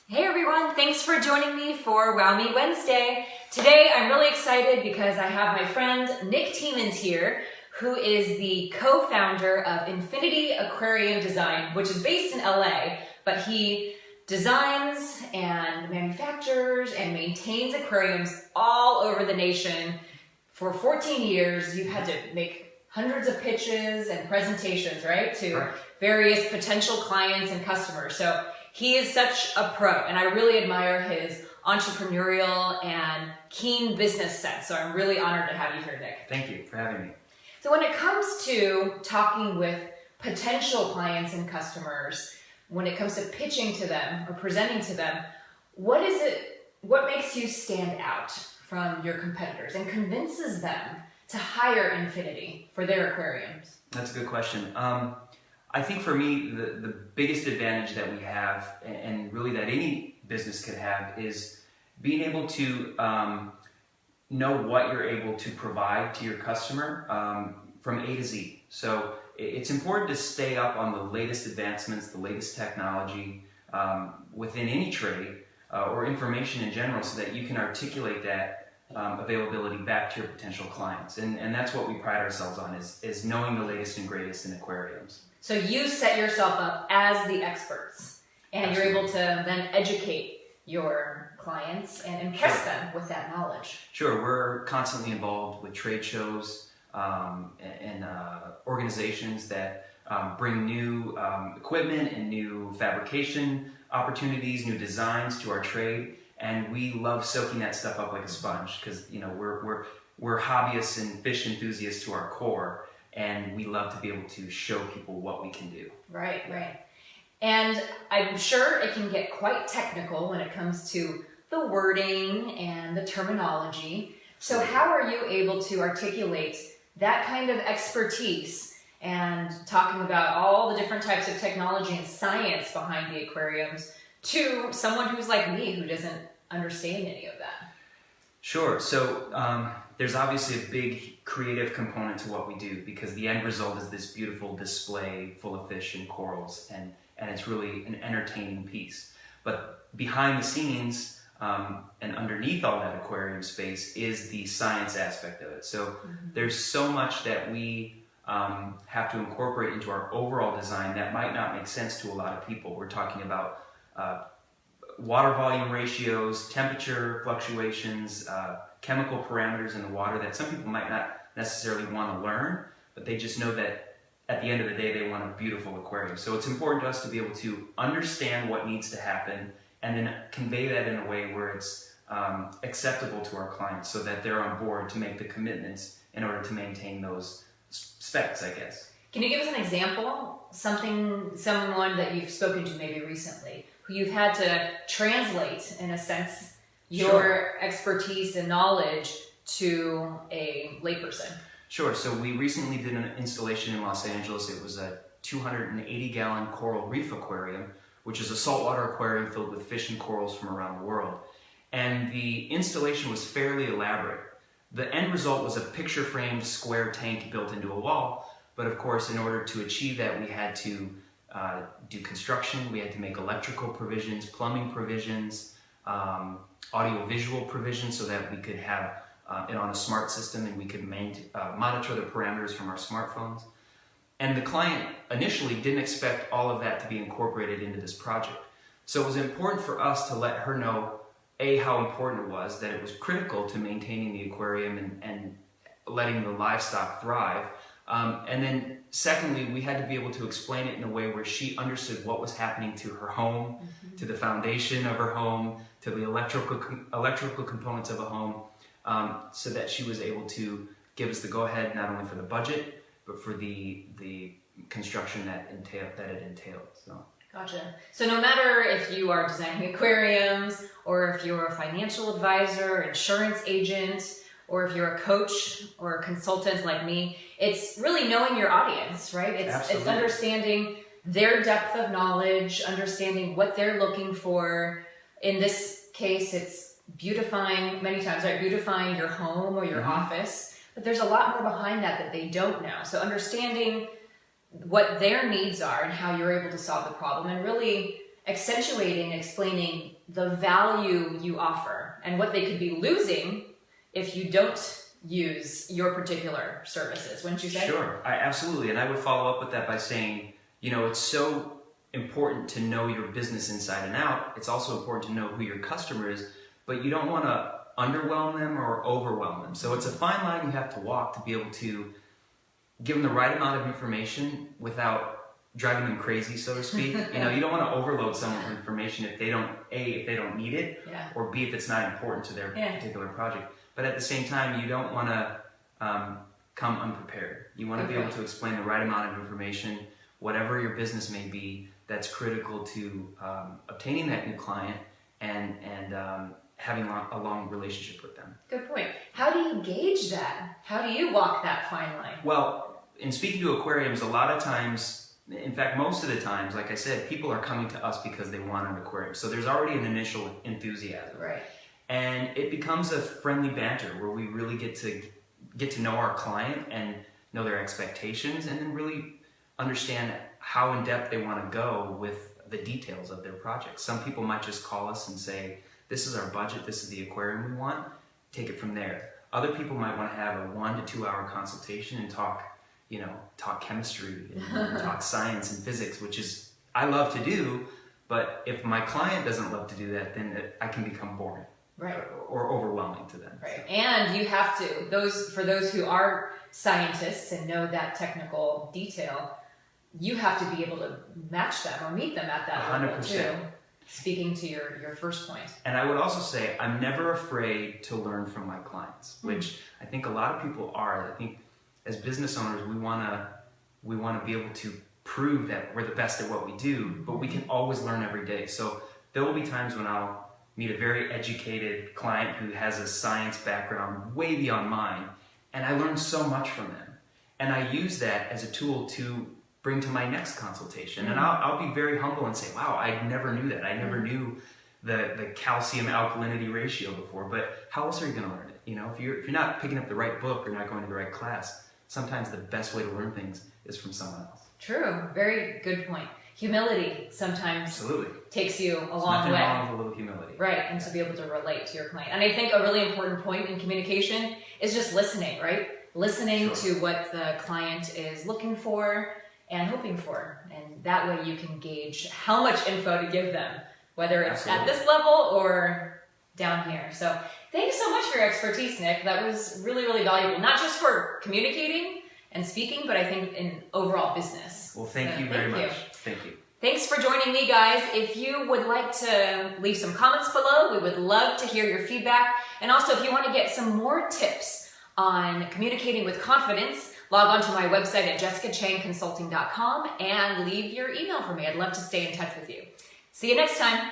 Hey everyone, thanks for joining me for Wow Me Wednesday. Today I'm really excited because I have my friend Nick Tiemens here, who is the co-founder of Infinity Aquarium Design, which is based in LA, but he designs and manufactures and maintains aquariums all over the nation. For 14 years, you've had to make hundreds of pitches and presentations, right, to various potential clients and customers. So he is such a pro, and I really admire his entrepreneurial and keen business sense. So I'm really honored to have you here, Nick. Thank you for having me. So when it comes to talking with potential clients and customers, when it comes to pitching to them or presenting to them, what makes you stand out from your competitors and convinces them to hire Infinity for their aquariums? That's a good question. I think for me, the biggest advantage that we have, and really that any business could have, is being able to know what you're able to provide to your customer from A to Z. So it's important to stay up on the latest advancements, the latest technology within any trade or information in general, so that you can articulate that availability back to your potential clients. And that's what we pride ourselves on, is knowing the latest and greatest in aquariums. So you set yourself up as the experts, and Absolutely. You're able to then educate your clients and impress them with that knowledge. Sure, we're constantly involved with trade shows and organizations that bring new equipment and new fabrication opportunities, new designs to our trade, and we love soaking that stuff up like a sponge, because we're hobbyists and fish enthusiasts to our core. And we love to be able to show people what we can do. Right. And I'm sure it can get quite technical when it comes to the wording and the terminology. So how are you able to articulate that kind of expertise and talking about all the different types of technology and science behind the aquariums to someone who's like me, who doesn't understand any of that? Sure. So there's obviously a big creative component to what we do, because the end result is this beautiful display full of fish and corals, and it's really an entertaining piece. But behind the scenes and underneath all that aquarium space is the science aspect of it. So there's so much that we have to incorporate into our overall design that might not make sense to a lot of people. We're talking about water volume ratios, temperature fluctuations, chemical parameters in the water that some people might not necessarily want to learn, but they just know that at the end of the day they want a beautiful aquarium. So it's important to us to be able to understand what needs to happen and then convey that in a way where it's acceptable to our clients, so that they're on board to make the commitments in order to maintain those specs, I guess. Can you give us an example? Someone that you've spoken to maybe recently, who you've had to translate, in a sense, your expertise and knowledge to a layperson? Sure. So we recently did an installation in Los Angeles. It was a 280-gallon coral reef aquarium, which is a saltwater aquarium filled with fish and corals from around the world. And the installation was fairly elaborate. The end result was a picture-framed square tank built into a wall. But of course, in order to achieve that, we had to do construction. We had to make electrical provisions, plumbing provisions, audio-visual provisions, so that we could have it on a smart system and we could monitor the parameters from our smartphones. And the client initially didn't expect all of that to be incorporated into this project. So it was important for us to let her know, A, how important it was, that it was critical to maintaining the aquarium and letting the livestock thrive. And then secondly, we had to be able to explain it in a way where she understood what was happening to her home, to the foundation of her home, to the electrical components of a home, so that she was able to give us the go-ahead not only for the budget, but for the construction that it entailed. So. Gotcha. So no matter if you are designing aquariums, or if you're a financial advisor, insurance agent, or if you're a coach or a consultant like me, it's really knowing your audience, right? It's understanding their depth of knowledge, understanding what they're looking for. In this case, it's beautifying, many times, right? Beautifying your home or your office, but there's a lot more behind that they don't know. So understanding what their needs are and how you're able to solve the problem, and really accentuating, explaining the value you offer and what they could be losing if you don't use your particular services, wouldn't you say? Sure, absolutely. And I would follow up with that by saying, it's so important to know your business inside and out. It's also important to know who your customer is, but you don't want to underwhelm them or overwhelm them. So it's a fine line you have to walk to be able to give them the right amount of information without driving them crazy, so to speak. You don't want to overload someone with information if they don't need it, or B, if it's not important to their particular project. But at the same time, you don't want to come unprepared. You want to be able to explain the right amount of information, whatever your business may be, that's critical to obtaining that new client and having a long relationship with them. Good point. How do you gauge that? How do you walk that fine line? Well, in speaking to aquariums, a lot of times, in fact, most of the times, like I said, people are coming to us because they want an aquarium. So there's already an initial enthusiasm. Right. And it becomes a friendly banter where we really get to know our client and know their expectations, and then really understand how in depth they want to go with the details of their project. Some people might just call us and say, this is our budget, this is the aquarium we want, take it from there. Other people might want to have a 1 to 2 hour consultation and talk chemistry and talk science and physics, which is, I love to do, but if my client doesn't love to do that, then I can become boring. Right. Or overwhelming to them. Right. And you have to, for those who are scientists and know that technical detail, you have to be able to match them or meet them at that 100%. level too. Speaking to your first point. And I would also say, I'm never afraid to learn from my clients, which I think a lot of people are. I think as business owners, we want to be able to prove that we're the best at what we do, but we can always learn every day. So there will be times when I'll meet a very educated client who has a science background way beyond mine, and I learn so much from them. And I use that as a tool to bring to my next consultation. And I'll be very humble and say, wow, I never knew that. I never knew the calcium alkalinity ratio before, but how else are you going to learn it? If you're not picking up the right book or not going to the right class, sometimes the best way to learn things is from someone else. True. Very good point. Humility sometimes takes you a long way. Nothing wrong with a little humility. Right, and to be able to relate to your client. And I think a really important point in communication is just listening, right? Listening to what the client is looking for and hoping for. And that way you can gauge how much info to give them, whether it's at this level or down here. So thanks so much for your expertise, Nick. That was really, really valuable, not just for communicating and speaking, but I think in overall business. Well, thank you very much. Thank you. Thanks for joining me, guys. If you would like to leave some comments below, we would love to hear your feedback. And also, if you want to get some more tips on communicating with confidence, log on to my website at jessicachangconsulting.com and leave your email for me. I'd love to stay in touch with you. See you next time.